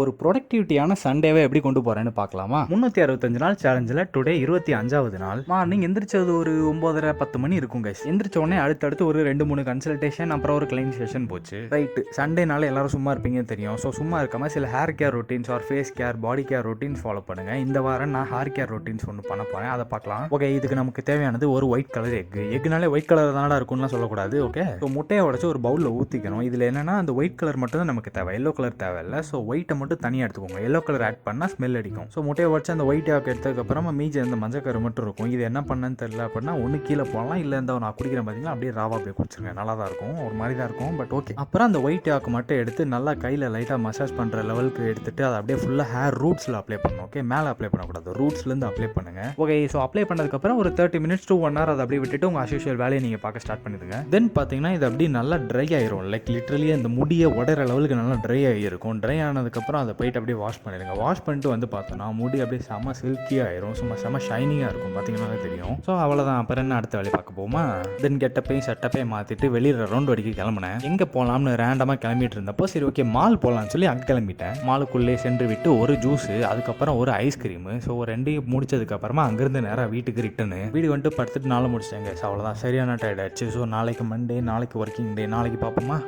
ஒரு ப்ரொடக்டிவிட்டியான சண்டேவை எப்படி கொண்டு போறேன்னு பார்க்கலாமா? 365 நாள் சேலஞ்சில் டுடே 25வது நாள். மார்னிங் எந்திரிச்சது ஒரு 9:30 10 மணி இருக்கும் கைஸ். எந்திரிச்ச உடனே அடுத்தடுத்து ஒரு 2-3 கன்சல்டேஷன், அப்புறம் ஒரு கிளைண்ட் செஷன் போச்சு. ரைட்டு, சண்டேனால எல்லாரும் சும்மா இருப்பீங்கன்னு தெரியும். ஸோ சும்மா இருக்காம சில hair care routines or face care, body care routines follow பண்ணுங்க. இந்த வாரம் நான் ஹேர் கேர் ரொட்டீன்ஸ் ஒன்று பண்ண போறேன், அதை பார்க்கலாம். ஓகே, இதுக்கு நமக்கு தேவையானது ஒரு ஒயிட் கலர் எக். எக்னாலே ஒயிட் கலர் தானடா இருக்கும்லாம் சொல்லக்கூடாது. ஓகே, ஸோ முட்டையை உடச்சு ஒரு பவுலில் ஊற்றிக்கணும். இதில் என்னன்னா அந்த ஒயிட் கலர் மட்டும் தான் நமக்கு தேவை, எல்லோ கலர் தேவையில்லை. ஸோ ஒயிட்டை மட்டும் தனியாக எடுத்துக்கோங்க. எல்லோ கலர் ஆட் பண்ணால் ஸ்மெல் அடிக்கும். ஸோ முட்டையை உடச்சு அந்த ஒயிட் ஆக் எடுத்ததுக்கப்புறமா மீதி அந்த மஞ்சக்கரு மட்டும் இருக்கும். இது என்ன பண்ணன்னு தெரியல அப்படின்னா ஒன்று கீழே போடலாம், இல்லை இந்த நான் குடிக்கிறேன் பார்த்தீங்கன்னா அப்படியே ராவா அப்படியே குடிச்சிருங்க. நல்லா தான் இருக்கும், ஒரு மாதிரி தான் இருக்கும், பட் ஓகே. அப்புறம் அந்த ஒயிட் ஆக்கு மட்டும் எடுத்து நல்லா கையில் லைட்டாக மசாஜ் பண்ணுற லெவலுக்கு எடுத்துட்டு அதை அப்படியே ஃபுல்லாக ஹேர் ரூட்ஸில் அப்ளை பண்ணணும். ஓகே, மேலே அப்ளை பண்ணக்கூடாது, ரூட்ஸ்லேருந்து அப்ளை பண்ணுங்க. ஓகே, ஸோ அப்ளை பண்ணதுக்கப்புறம் ஒரு 30 minutes to 1 hour அதை அப்படியே விட்டுட்டு உங்கள் அஸ்யூஷுவல் வேலையை நீங்கள் பார்க்க ஸ்டார்ட் பண்ணிடுங்க. தென் பார்த்தீங்கன்னா இது அப்படியே நல்லா ட்ரை ஆயிரும். லைக் லிட்ரலி அந்த முடியை உடைற லெவலுக்கு நல்லா ட்ரை ஆகிருக்கும். ட்ரை ஆனதுக்கப்புறம் அதை போயிட்டு அப்படியே வாஷ் பண்ணிடுங்க. வாஷ் பண்ணிட்டு வந்து பார்த்தோன்னா முடி அப்படியே செம்ம சில்கியாக ஆயிரும், சும்மா செம்ம ஷைனிங்காக இருக்கும், பார்த்தீங்கன்னா தெரியும். ஸோ அவ்வளோதான். அப்புறம் என்ன, அடுத்த வேலையை பார்க்க போமா. தென் கெட்டப்பையும் செட்டப்பையும் மாற்றிட்டு வெளியில் ரவுண்ட் அடிக்க கிளம்புனேன். எங்கே போகலாம்னு ரேண்டமாக கிளம்பிட்டு இருந்தப்போ சரி ஓகே மால் போகலான்னு சொல்லி அங்கே கிளம்பிட்டேன். மாலுக்குள்ளே சென்று விட்டு ஒரு ஜூஸு, அதுக்கப்புறம் ஒரு ஐஸ்கிரீமு. ஸோ ரெண்டையும் முடிச்சதுக்கப்புறமா அங்கேருந்து நேராக வீட்டுக்கு ரிட்டனு. வீடு வந்துட்டு படுத்துட்டு நாளை முடிச்சிட்டேங்க. ஸோ அவ்வளோதான், சரியான டயர்ட் ஆயிடுச்சு. ஸோ நாளைக்கு மண்டே, நாளைக்கு ஒர்க்கிங் டே, நாளைக்கு பார்ப்போமா.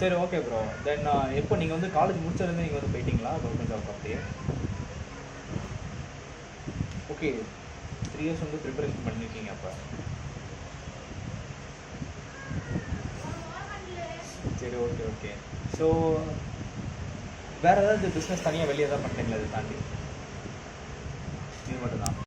சரி ஓகே ப்ரோ. தென் எப்போ நீங்கள் வந்து காலேஜ் முடிச்சதுலேருந்து நீங்கள் வந்து போயிட்டீங்களா கவர்மெண்ட் ஜாப் அப்படியே? ஓகே, 3 years வந்து ப்ரிப்பரேஷன் பண்ணியிருக்கீங்க அப்போ. சரி ஓகே ஓகே. ஸோ வேறு ஏதாவது பிஸ்னஸ் தனியாக வெளியே தான் பண்ணுறீங்களா இதை தாண்டி?